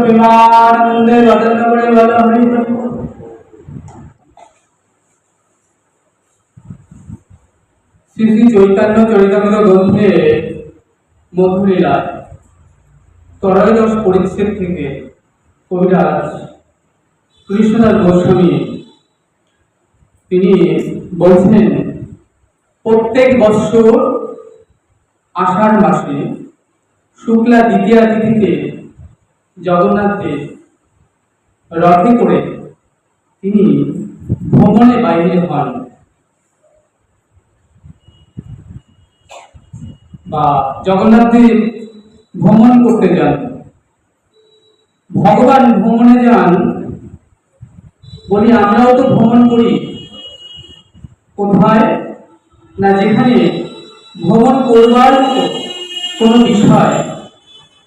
প্রেমানন্দে বদন করে বলো হরি হরি বল। শ্রী শ্রী চৈতন্য চরিতামৃত গ্রন্থে মধুলীলায় ত্রয়োদশ পরিচ্ছেদ থেকে কবিরাজ কৃষ্ণদাস গোস্বামী তিনি বলছেন, প্রত্যেক বৎসর আষাঢ় মাসে শুক্লা দ্বিতীয়া তিথিতে জগন্নাথ দেব রথে করে তিনি ভ্রমণে বাইরে হন বা জগন্নাথ দেব ভ্রমণ করতে যান। ভগবান ভ্রমণে যান বলি, আমরাও তো ভ্রমণ করি। কোথায় না, যেখানে ভ্রমণ করবার মতো কোনো বিষয়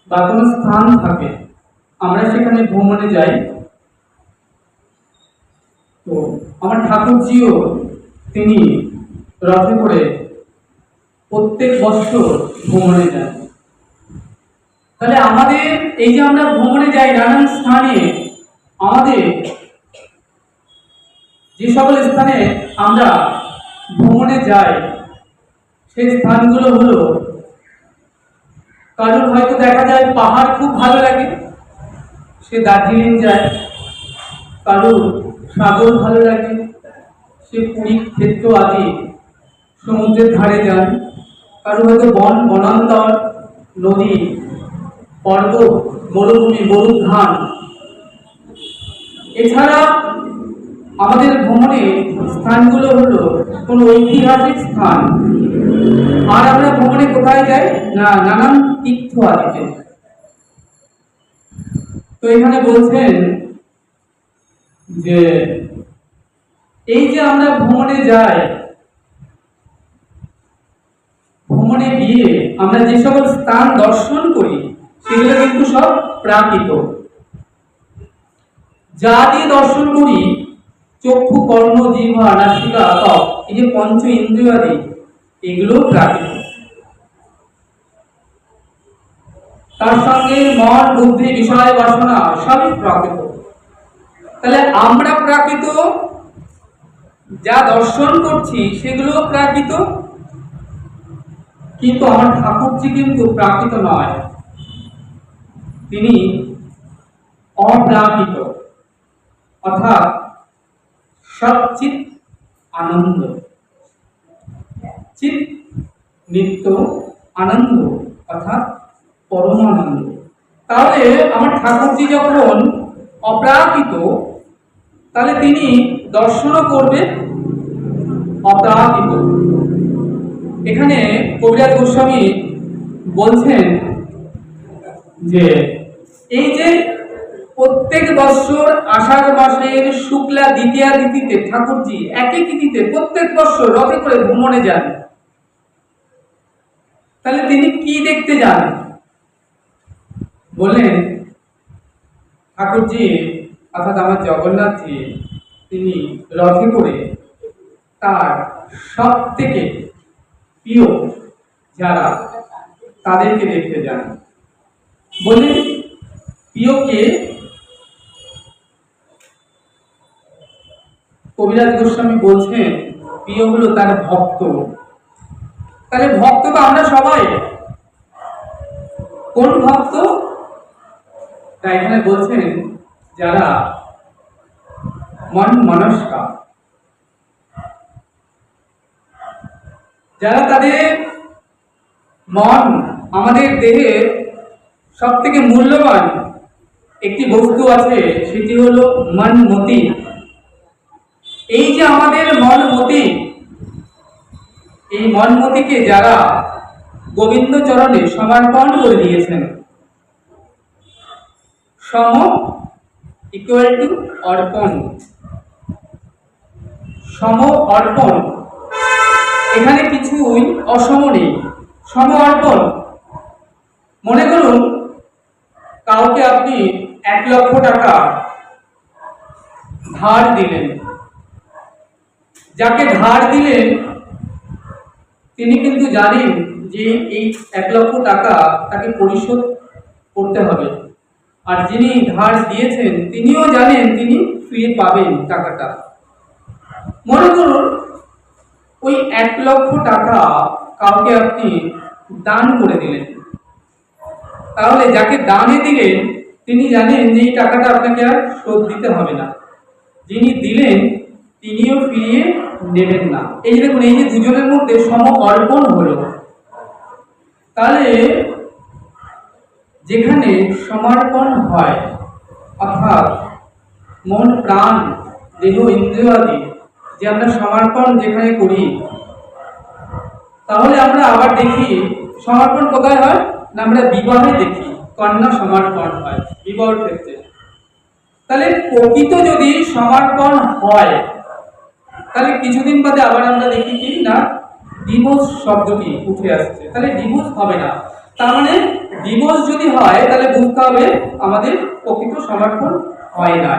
বা কোনো স্থান থাকে আমরা সেখানে ভ্রমণে যাই। তো আমার ঠাকুরজিও তিনি রথে করে প্রত্যেক বছর ভ্রমণে যান। তাহলে আমাদের এই যে আমরা ভ্রমণে যাই নানান স্থানে, আমাদের যে সকল স্থানে আমরা ভ্রমণে যাই সেই স্থানগুলো হলো, কারণ হয়তো দেখা যায় পাহাড় খুব ভালো লাগে, সে দার্জিলিং যায়। কারোর সাগর ভালো লাগে, সে পুরী ক্ষেত্র আদি সমুদ্রের ধারে যান। কারো হয়তো বন বনান্তর, নদী, পর্বত, মরুভূমি, মরুধান। এছাড়া আমাদের ভ্রমণের স্থানগুলো হলো কোনো ঐতিহাসিক স্থান। আর আমরা ভ্রমণে কোথায় যাই না, নানান তীর্থ আদিতে। তো এখানে বলছেন যে এই যে আমরা ভ্রমণে যাই, ভ্রমণে গিয়ে আমরা যে সকল স্থান দর্শন করি সেগুলো কিন্তু সব প্রাকৃত। যা দিয়ে দর্শন করি, চক্ষু, কর্ণ, জিহ্বা, নাসিকা, ত্বক, এই যে পঞ্চ ইন্দ্রিয়াদি, এগুলো প্রাকৃত। তার সঙ্গে মন, বুদ্ধি, বিষয়, বাসনা সবই প্রাকৃত। তাহলে আমরা প্রাকৃত, যা দর্শন করছি সেগুলো প্রাকৃত, কিন্তু আমার ঠাকুরজি কিন্তু প্রাকৃত নয়, তিনি অপ্রাকৃত, অর্থাৎ সচ্চিৎ আনন্দ। চিৎ নিত্য, আনন্দ অর্থাৎ পরমানন্দ। তাহলে আমার ঠাকুরজি যখন অপ্রাকৃত, তাহলে তিনি দর্শনও করবে অপ্রাকৃত। এখানে কবিরাজ গোস্বামী বলছেন যে এই যে প্রত্যেক বৎসর আষাঢ় মাসের শুক্লা দ্বিতীয়া তিথিতে ঠাকুরজি একই তিথিতে প্রত্যেক বৎসর রথে করে ভ্রমণে যান, তাহলে তিনি কি দেখতে যান? বলেন, ঠাকুরজি অর্থাৎ আমার জগন্নাথজি তিনি রথে করে তার সব থেকে প্রিয় যারা তাদেরকে দেখতে যান। বলে প্রিয়কে কবিরাজ গোস্বামী বলছেন প্রিয় হলো তার ভক্ত। তাহলে ভক্ত তো আমরা সবাই। কোন ভক্ত? তাই এখানে বলছেন যারা মন মনস্কা, যারা তাদের মন, আমাদের দেহে সব থেকে মূল্যবান একটি বস্তু আছে, সেটি হলো মন মতি। এই যে আমাদের মন মতি, এই মন মতিকে যারা গোবিন্দ চরণে সমর্পণ করে দিয়েছেন, সম ইকুয়াল টু অর্পণ, সম অর্পণ, এখানে কিছুই অসম নেই, সম অর্পণ। মনে করুন কাউকে আপনি 1 লক্ষ টাকা ধার দিলেন, যাকে ধার দিলেন তিনি কিন্তু জানেন যে এই 1 লক্ষ টাকা তাকে পরিশোধ করতে হবে। আর যিনি ধার দিয়েছেন তিনিও জানেন তিনি ফিরে পাবেন টাকাটা। মনে করুন ওই 1,00,000 টাকা কাউকে আপনি দান করে দিলেন, তাহলে যাকে দানে দিলেন তিনি জানেন যে এই টাকাটা আপনাকে আর শোধ দিতে হবে না, যিনি দিলেন তিনিও ফিরিয়ে নেবেন না। এই যে দেখুন, এই যে দুজনের মধ্যে সম অর্পণ হলো। তাহলে যেখানে সমর্পণ হয়, অর্থাৎ মন প্রাণ দেহ ইন্দ্রিয় আদি যে আমরা সমর্পণ যেখানে করি, তাহলে আমরা আবার দেখি সমর্পণ কোথায় হয় না, আমরা বিবাহে দেখি কন্যা সমর্পণ হয় বিবাহের ক্ষেত্রে। তাহলে প্রকৃত যদি সমর্পণ হয়, তাহলে কিছুদিন বাদে আবার আমরা দেখি কি না, ডিভোর্স শব্দটি উঠে আসছে। তাহলে ডিভোর্স হবে না, তার মানে ডিভোর্স যদি হয় তাহলে বুঝতে হবে আমাদের প্রকৃত সমর্পণ হয় না।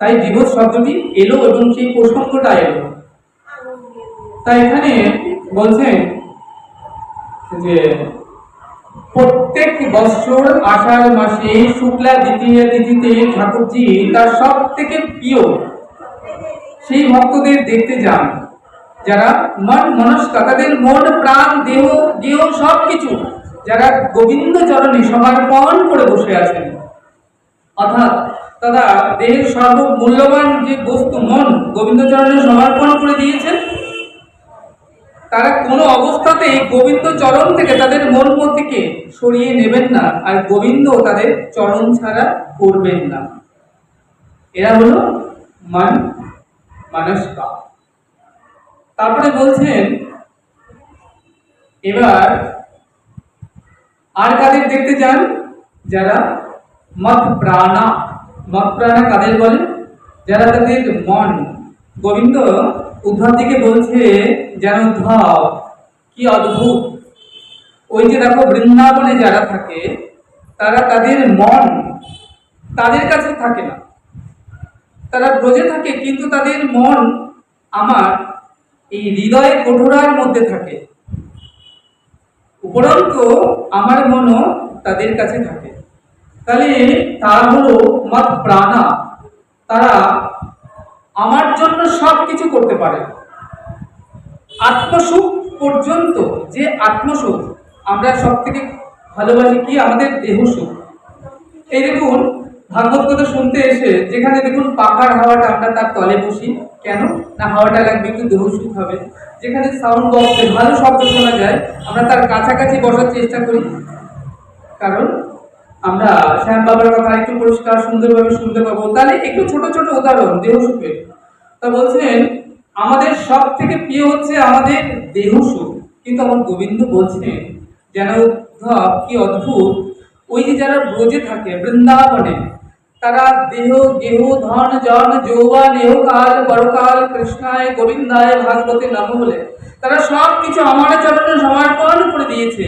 তাই ডিভোর্স শব্দটি এলো এবং সেই প্রসঙ্গটা এলো। তাই এখানে বলছেন যে প্রত্যেক বছর আষাঢ় মাসে শুক্লা দ্বিতীয়া তিথিতে ঠাকুরজি তার সব থেকে প্রিয় সেই ভক্তদের দেখতে যান, যারা মন মনস্ক, তাদের মন প্রাণ দেহ দেহ সবকিছু যারা গোবিন্দ চরণে সমর্পণ করে বসে আছেন, অর্থাৎ তারা দেহের সর্বমূল্যবান যে বস্তু মন গোবিন্দ চরণে সমর্পণ করে দিয়েছেন, তারা কোনো অবস্থাতেই গোবিন্দ চরণ থেকে তাদের মন মতিকে সরিয়ে নেবেন না, আর গোবিন্দ তাদের চরণ ছাড়া করবেন না। এরা হলো মন মনস্ক। তারপরে বলছেন এবার আর কাদের দেখতে যান, যারা মত প্রাণা। মত প্রাণা কাদের বলে, যারা তাদের মন গোবিন্দ উদ্ধব দিকে বলছে যেন উদ্ধব কি অদ্ভুত, ওই যে দেখো বৃন্দাবনে যারা থাকে তারা তাদের মন তাদের কাছে থাকে না, তারা ব্রজে থাকে কিন্তু তাদের মন আমার এই হৃদয়ে কঠোরার মধ্যে থাকে, উপরন্তু আমার মনও তাদের কাছে থাকে। তাহলে তারা হলো মত প্রাণা, তারা আমার জন্য সব কিছু করতে পারে। আত্মসুখ পর্যন্ত, যে আত্মসুখ আমরা সব থেকে ভালোবাসি কি, আমাদের দেহ সুখ। এই দেখুন ভাগবত কথা শুনতে এসে যেখানে দেখুন পাখার হাওয়াটা আমরা তার তলে বসি, কেন না হাওয়াটা লাগবে একটু দেহ সুখ হবে। যেখানে সাউন্ড বক্সে ভালো শব্দ শোনা যায় আমরা তার কাছাকাছি বসার চেষ্টা করি, কারণ আমরা শ্যাম বাবার কথা একটু পরিষ্কার সুন্দরভাবে শুনতে পাবো। তাহলে একটু ছোট ছোট উদাহরণ দেহ সুখের। তা বলছেন আমাদের সব থেকে প্রিয় হচ্ছে আমাদের দেহ সুখ, কিন্তু আমার গোবিন্দ বলছেন যেন উদ্ধব কি অদ্ভুত, ওই যে যারা ব্রজে থাকে বৃন্দাবনে, তারা দেহ গেহ ধন জন যৌবন এহকাল পরকাল কৃষ্ণায় গোবিন্দায় ভাগবতে নাম বলে তারা সব কিছু আমার চরণে সমর্পণ করে দিয়েছে।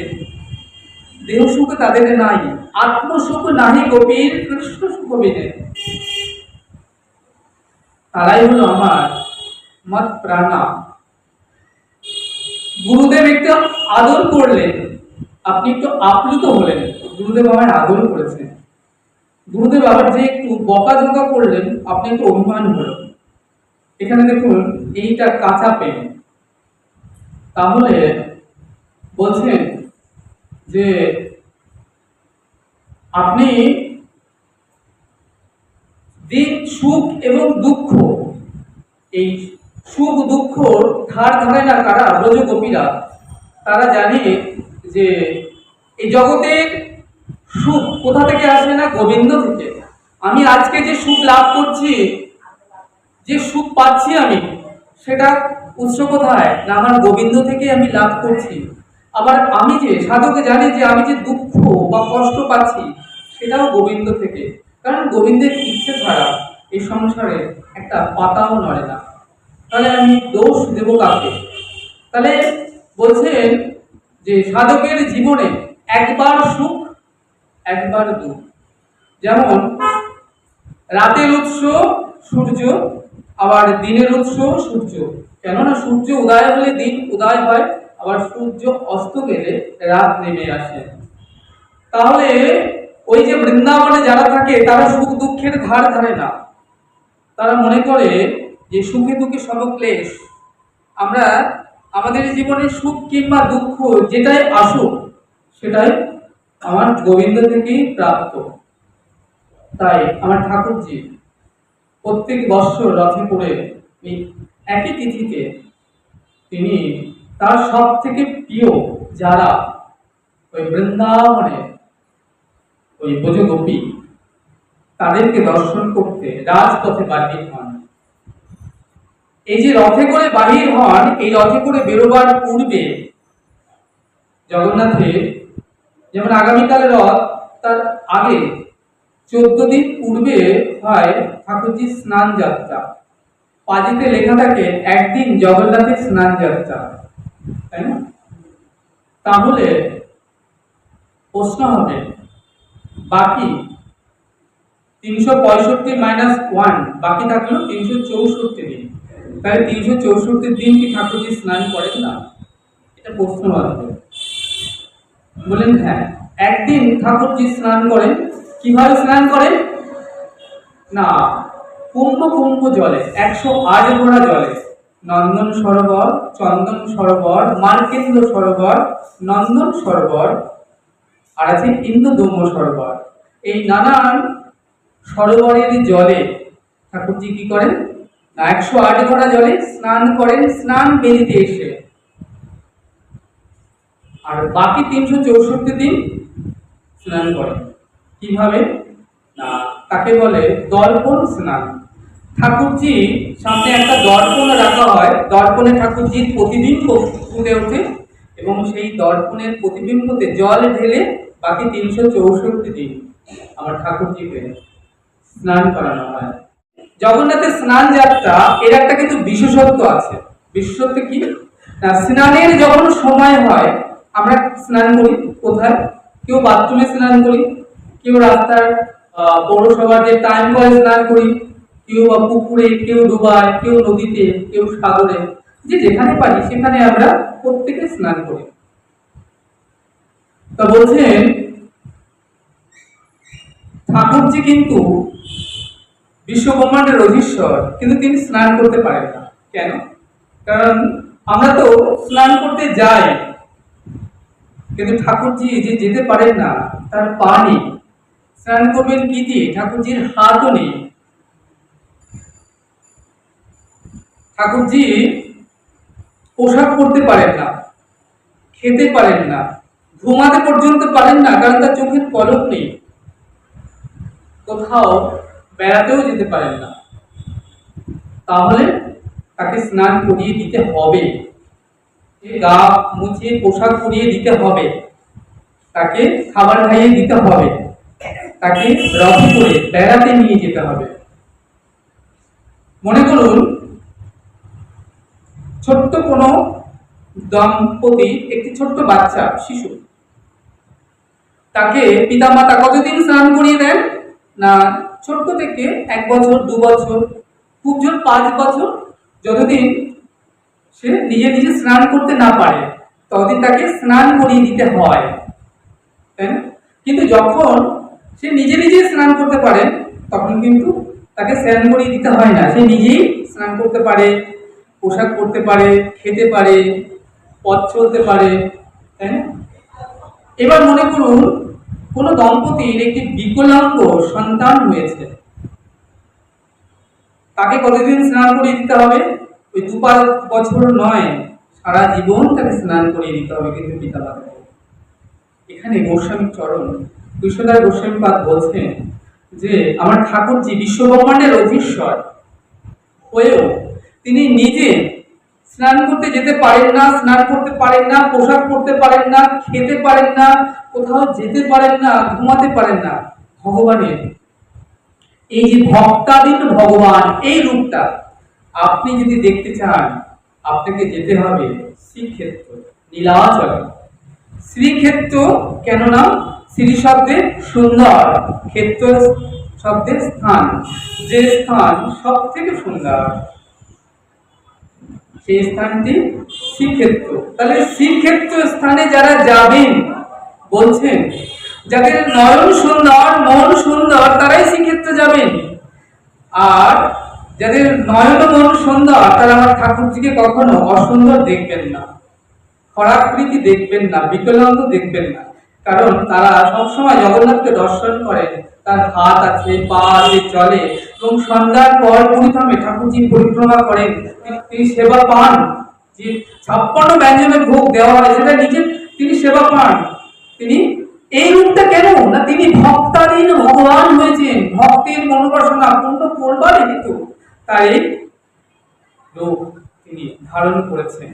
দেহ সুখ তাদের নাই, আত্মসুখ নাহি গোপীর কৃষ্ণ সুখ বিনে। তারাই হলো আমার মত প্রাণা। গুরুদেব একটু আদর করলেন, আপনি একটু আপ্লুত হলেন, গুরুদেব আমায় আদর করেছেন। গুরুদেব আবার যে একটু বকাঝকা করলেন, আপনি একটু অভিমান হল। এখানে দেখুন এইটা কাঁচা পেন। তাহলে বলছেন যে আপনি সুখ এবং দুঃখ, এই সুখ দুঃখ ধার ধারে না কারা, ব্রজ গোপীরা। তারা জানে যে এই জগতের সুখ কোথা থেকে আসে না, গোবিন্দ থেকে। আমি আজকে যে সুখ লাভ করছি, যে সুখ পাচ্ছি আমি, সেটা উৎস কোথায় না আমার গোবিন্দ থেকে আমি লাভ করছি। আবার আমি যে সাধকে জানি যে আমি যে দুঃখ বা কষ্ট পাচ্ছি সেটাও গোবিন্দ থেকে, কারণ গোবিন্দের ইচ্ছে ছাড়া এই সংসারে একটা পাতাও নড়ে না। তাহলে আমি দোষ দেব কাকে? তাহলে বলছেন যে সাধকের জীবনে একবার সুখ একবার দুঃখ। যেমন রাতের উৎস সূর্য, আবার দিনের উৎস সূর্য। কেননা সূর্য উদয় হলে দিন উদয় হয়, আবার সূর্য অস্ত গেলে রাত নেমে আসে। তাহলে ওই যে বৃন্দাবনে যারা থাকে তারা সুখ দুঃখের ধার ধারে না, তারা মনে করে যে সুখে দুঃখে সব ক্লেশ, আমরা আমাদের জীবনে সুখ কিংবা দুঃখ যেটাই আসুক সেটাই আমার গোবিন্দ থেকেই প্রাপ্ত। তাই আমার ঠাকুরজি প্রত্যেক বৎসর রথে করে এই একই তিথিতে তিনি তার সব থেকে প্রিয় যারা ওই বৃন্দাবনে ওই ব্রজগোপী তাদেরকে দর্শন করতে রাজপথে বাহির হন। এই যে রথে করে বাহির হন, এই রথে করে বেরোবার পূর্বে জগন্নাথের যেমন আগামীকালের রথ, তার আগে 14 দিন পূর্বে হয় ঠাকুরজির স্নান যাত্রা। পাঁজিতে লেখা থাকে একদিন জগন্নাথের স্নান যাত্রা, তাই না? তাহলে প্রশ্ন হবে বাকি 365 - 1 বাকি থাকলো 364 দিন, তাহলে 364 দিন কি ঠাকুরজি স্নান করেন না? এটা প্রশ্ন আসবে। বলেন হ্যাঁ, একদিন ঠাকুরজি স্নান করেন। কিভাবে স্নান করেন না, কুম্ভ কুম্ভ জলে, 108 ঘোড়া জলে, নন্দন সরোবর, চন্দন সরোবর, মার্কেন্দ্র সরোবর, নন্দন সরোবর, আর আছে ইন্দ্রদম্ভ সরোবর। এই নানান সরোবরের জলে ঠাকুরজি কি করেন না, 108 ঘোড়া জলে স্নান করেন স্নান বেদিতে এসে। আর বাকি 364 দিন স্নান করেন কিভাবে না, তাকে বলে দর্পণ স্নান। ঠাকুরজি সামনে একটা দর্পণ রাখা হয়, দর্পণে ঠাকুরজির প্রতিবিম্ব ফুটে ওঠে এবং সেই দর্পণের প্রতিবিম্বতে জল ঢেলে বাকি 364 দিন আমার ঠাকুরজিকে স্নান করানো হয়। জগন্নাথের স্নান যাত্রা এর একটা কিন্তু বিশেষত্ব আছে। বিশেষত্ব কি না, স্নানের যখন সময় হয় আমরা স্নান করি কোথায়? কেউ বাথরুমে স্নান করি, কেউ রাস্তার পৌরসভার যে টাইম কলে স্নান করি, কেউ বা পুকুরে, কেউ ডুবায়, কেউ নদীতে, কেউ সাগরে, যে যেখানে পারি সেখানে আমরা প্রত্যেকে স্নান করি। তা বলছেন ঠাকুরজি কিন্তু বিশ্বব্রহ্মাণ্ডের অধীশ্বর, কিন্তু তিনি স্নান করতে পারেন না। কেন? কারণ আমরা তো স্নান করতে যাই, কিন্তু ঠাকুরজি যে যেতে পারেন না, তার পা নেই। স্নান করবেন কি দিয়ে? ঠাকুরজির হাতও নেই। ঠাকুরজি পোশাক পরতে পারেন না, খেতে পারেন না, ঘুমাতে পর্যন্ত পারেন না, কারণ তার চোখের পলক নেই। কোথাও বেড়াতেও যেতে পারেন না। তাহলে তাকে স্নান করিয়ে দিতে হবে, গা মুছিয়ে পোশাক পরিয়ে দিতে হবে, তাকে খাবার খাইয়ে দিতে হবে, তাকে রথে করে বেড়াতে নিয়ে যেতে হবে। মনে করুন ছোট্ট কোনো দম্পতি, একটি ছোট্ট বাচ্চা শিশু, তাকে পিতামাতা কতদিন স্নান করিয়ে দেন না, ছোট্ট থেকে 1 বছর 2 বছর, খুব জোর 5 বছর, যতদিন সে নিজে নিজে স্নান করতে না পারে ততদিন তাকে স্নান করিয়ে দিতে হয়, তাই না? কিন্তু যখন সে নিজে নিজে স্নান করতে পারে তখন কিন্তু তাকে স্নান করিয়ে দিতে হয় না, সে নিজেই স্নান করতে পারে, পোশাক পরতে পারে, খেতে পারে, পথ চলতে পারে, তাই না? এবার মনে করুন কোন দম্পতির একটি বিকলাঙ্গ সন্তান হয়েছে, তাকে কতদিন স্নান করিয়ে দিতে হবে? ওই 2-5 বছর নয়, সারা জীবন তাকে স্নান করিয়ে দিতে হবে কিন্তু পিতামাতাকে। এখানে গোস্বামী চরণ তুষার গোস্বামীপাদ বলছেন যে আমার ঠাকুরজি বিশ্বব্রহ্মাণ্ডের অধীশ্বর হয়েও তিনি নিজে স্নান করতে যেতে পারেন না, স্নান করতে পারেন না, পোশাক পরতে পারেন না, খেতে পারেন না, কোথাও যেতে পারেন না, ঘুমাতে পারেন না। ভগবানের এই যে ভক্তাধীন ভগবান, এই রূপটা আপনি যদি দেখতে চান আপনাকে যেতে হবে শ্রীক্ষেত্র, নীলাচলে। শ্রীক্ষেত্র কেন না? শ্রী শব্দে সুন্দর, ক্ষেত্র শব্দে স্থান, যে স্থান সব থেকে সুন্দর সেই স্থানটি শ্রীক্ষেত্র। তাহলে শ্রীক্ষেত্র স্থানে যারা যাবেন বলছেন যাদের নয়ন সুন্দর, মন সুন্দর, তারাই শ্রীক্ষেত্রে যাবেন। আর যাদের নয়ন মন সুন্দর, তারা আমার ঠাকুরজিকে কখনো অসুন্দর দেখবেন না, খরাকৃতি দেখবেন না, বিকলাঙ্গ দেখবেন না। কারণ তারা সবসময় জগন্নাথকে দর্শন করেন, তার হাত আছে, পা আছে, চলে, এবং সন্ধ্যার পর পুরীধামে ঠাকুরজি পরিক্রমা করেন, তিনি সেবা পান। যে 56 ব্যঞ্জনের ভোগ দেওয়া হয়, সেটা নিজে তিনি সেবা পান। তিনি এই রূপটা কেন না, তিনি ভক্তাধীন ভগবান হয়েছেন, ভক্তের মনোবাসনা পূর্ণ করবার হেতু তার এই রূপ তিনি ধারণ করেছেন।